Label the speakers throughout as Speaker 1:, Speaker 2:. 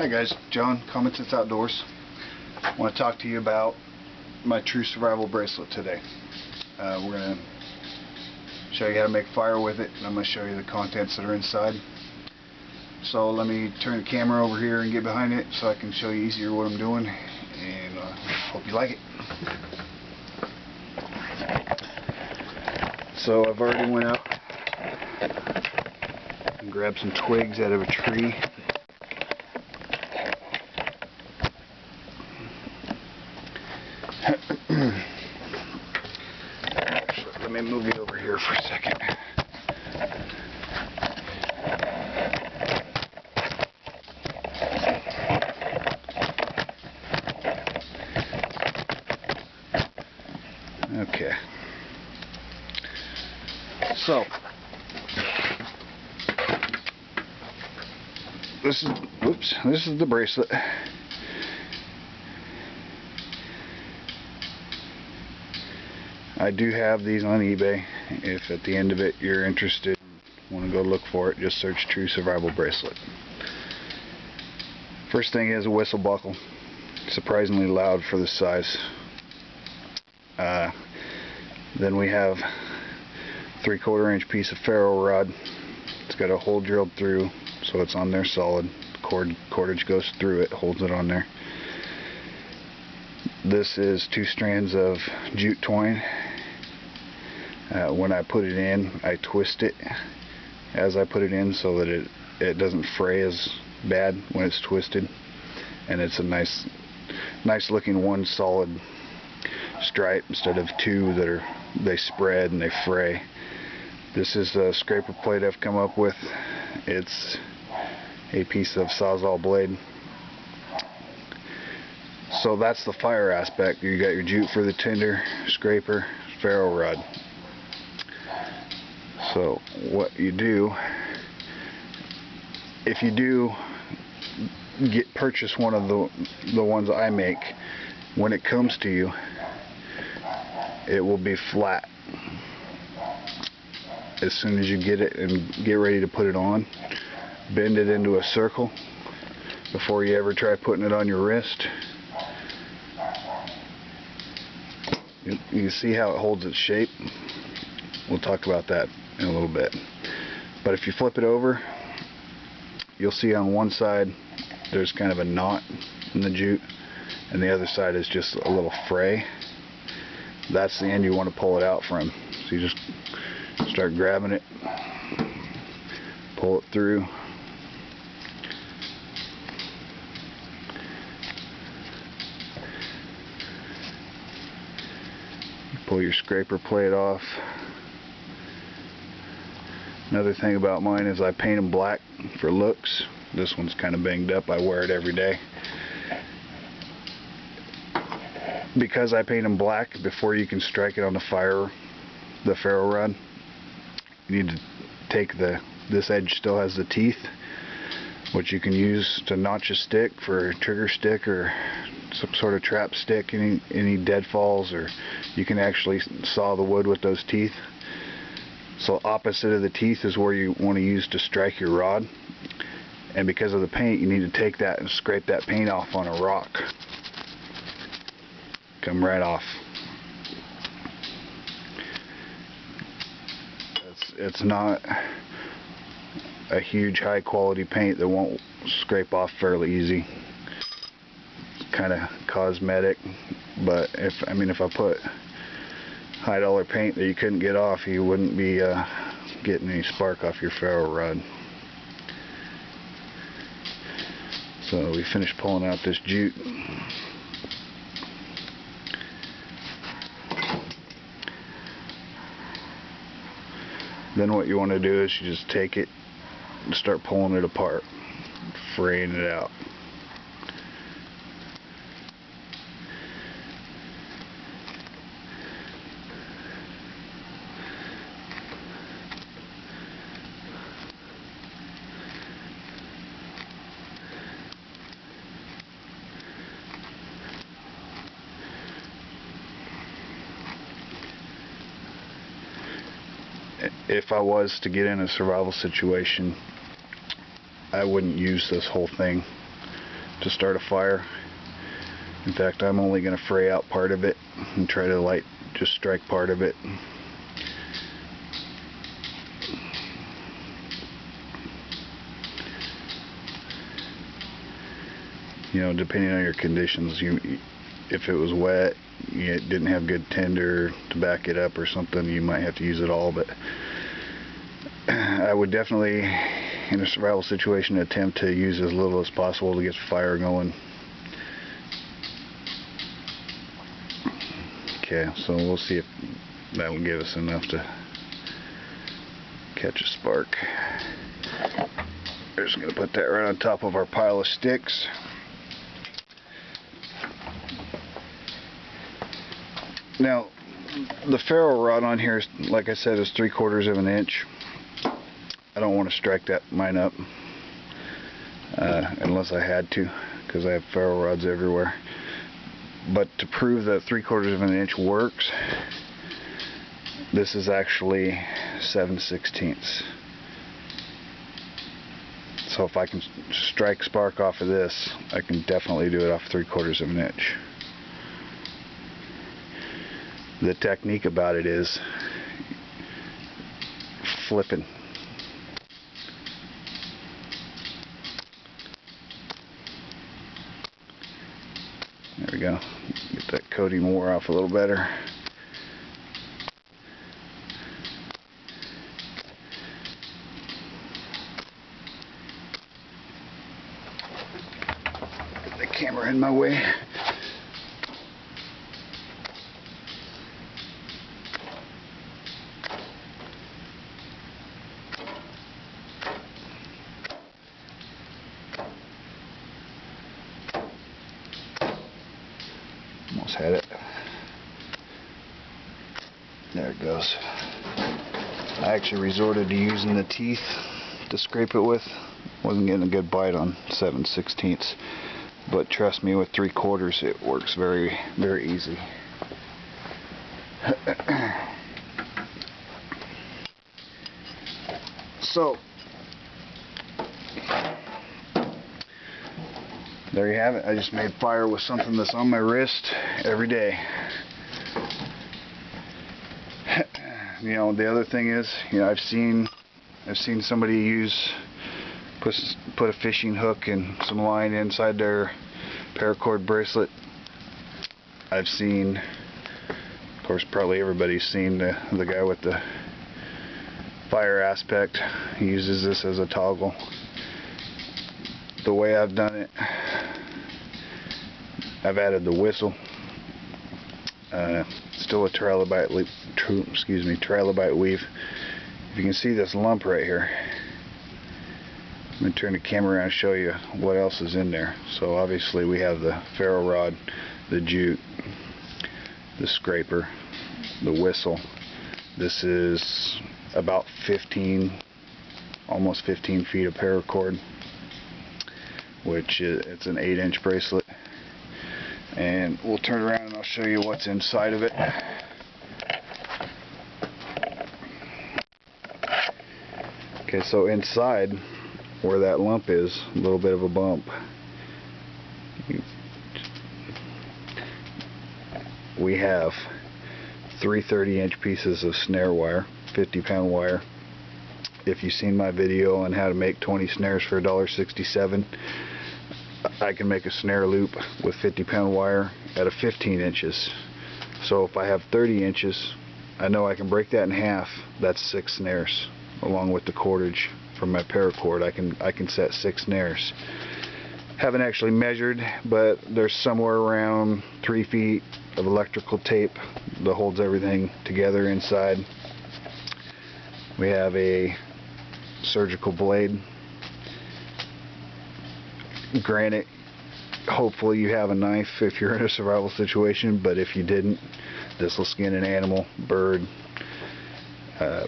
Speaker 1: Hi guys, John, Common Sense Outdoors. I want to talk to you about my True Survival Bracelet today. We're going to show you how to make fire with it, and I'm going to show you the contents that are inside. So let me turn the camera over here and get behind it so I can show you easier what I'm doing, and hope you like it. So I've already went out and grabbed some twigs out of a tree. Let me move you over here for a second. Okay. So this is the bracelet. I do have these on eBay. If at the end of it you're interested, want to go look for it, just search True Survival Bracelet. First thing is a whistle buckle. Surprisingly loud for the size. Then we have 3/4 inch piece of ferro rod. It's got a hole drilled through, so it's on there solid. Cordage goes through it, holds it on there. This is 2 strands of jute twine. When I put it in, I twist it as I put it in so that it doesn't fray as bad when it's twisted, and it's a nice looking one solid stripe instead of 2 that they spread and they fray. This is a scraper plate I've come up with. It's a piece of sawzall blade. So that's the fire aspect. You got your jute for the tinder, scraper, ferro rod. So what you do, if you do purchase one of the ones I make, when it comes to you, it will be flat. As soon as you get it and get ready to put it on, bend it into a circle before you ever try putting it on your wrist. You can see how it holds its shape. We'll talk about that in a little bit. But if you flip it over, you'll see on one side there's kind of a knot in the jute, and the other side is just a little fray. That's the end you want to pull it out from. So you just start grabbing it, pull it through. Pull your scraper plate off. Another thing about mine is I paint them black for looks. This one's kind of banged up. I wear it every day. Because I paint them black, before you can strike it on the ferro rod, you need to take this edge still has the teeth, which you can use to notch a stick for a trigger stick or some sort of trap stick, any deadfalls, or you can actually saw the wood with those teeth. So opposite of the teeth is where you want to use to strike your rod, and because of the paint, you need to take that and scrape that paint off on a rock. Come right off. It's not a huge high quality paint that won't scrape off fairly easy. It's kind of cosmetic, but if I put high dollar paint that you couldn't get off, you wouldn't be getting any spark off your ferro rod. So we finished pulling out this jute. Then what you want to do is you just take it and start pulling it apart, fraying it out. If I was to get in a survival situation, I wouldn't use this whole thing. to start a fire. In fact, I'm only going to fray out part of it and try to just strike part of it. You know, depending on your conditions, if it was wet, you didn't have good tinder to back it up or something, you might have to use it all. But I would definitely, in a survival situation, attempt to use as little as possible to get the fire going. Okay, so we'll see if that will give us enough to catch a spark. We're just going to put that right on top of our pile of sticks. Now, the ferro rod on here, like I said, is 3/4 of an inch. I don't want to strike mine up unless I had to, because I have ferro rods everywhere. But to prove that 3/4 of an inch works, this is actually 7/16. So if I can strike spark off of this, I can definitely do it off 3/4 of an inch. The technique about it is flipping. There we go. Get that coating wore off a little better. Get the camera in my way. Almost had it. There it goes. I actually resorted to using the teeth to scrape it with. Wasn't getting a good bite on 7/16, but trust me, with 3/4 it works very, very easy. So there you have it. I just made fire with something that's on my wrist every day. You know, the other thing is, you know, I've seen somebody put a fishing hook and some line inside their Paracord bracelet. I've seen, of course, probably everybody's seen the guy with the fire aspect. He uses this as a toggle. The way I've done it, I've added the whistle, still a trilobite weave. If you can see this lump right here, I'm going to turn the camera around and show you what else is in there. So obviously we have the ferro rod, the jute, the scraper, the whistle. This is about 15, almost 15 feet of paracord, which it's an 8-inch bracelet. And we'll turn around and I'll show you what's inside of it. Okay, so inside where that lump is, a little bit of a bump, we have 3 30-inch pieces of snare wire, 50-pound wire. If you've seen my video on how to make 20 snares for $1.67, I can make a snare loop with 50-pound wire at a 15 inches. So if I have 30 inches, I know I can break that in half. That's 6 snares, along with the cordage from my paracord. I can set 6 snares. Haven't actually measured, but there's somewhere around 3 feet of electrical tape that holds everything together inside. We have a surgical blade. Granted, hopefully you have a knife if you're in a survival situation, but if you didn't, this will skin an animal, bird,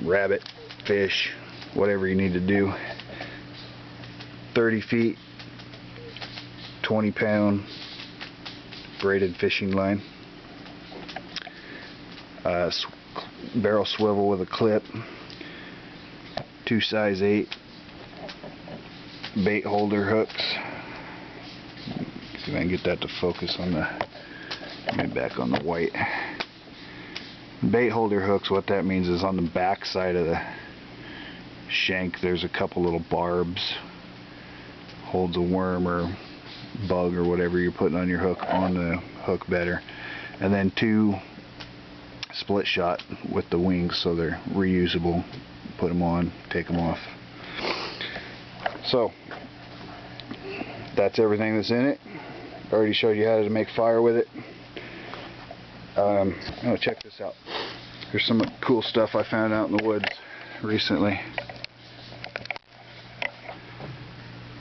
Speaker 1: rabbit, fish, whatever you need to do. 30 feet, 20-pound braided fishing line, barrel swivel with a clip, 2 size 8 bait holder hooks. See if I can get that to focus on the, maybe back on the white. Bait holder hooks, what that means is on the back side of the shank there's a couple little barbs. Holds a worm or bug or whatever you're putting on your hook on the hook better. And then 2 split shot with the wings so they're reusable. Put them on, take them off. So that's everything that's in it. I already showed you how to make fire with it. Oh, check this out. Here's some cool stuff I found out in the woods recently.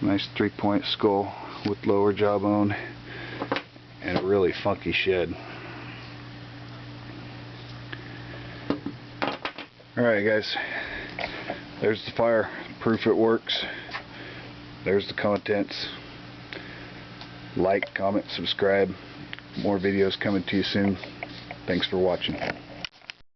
Speaker 1: Nice 3-point skull with lower jawbone and a really funky shed. Alright guys, there's the fire, proof it works. There's the contents. Like, comment, subscribe. More videos coming to you soon. Thanks for watching.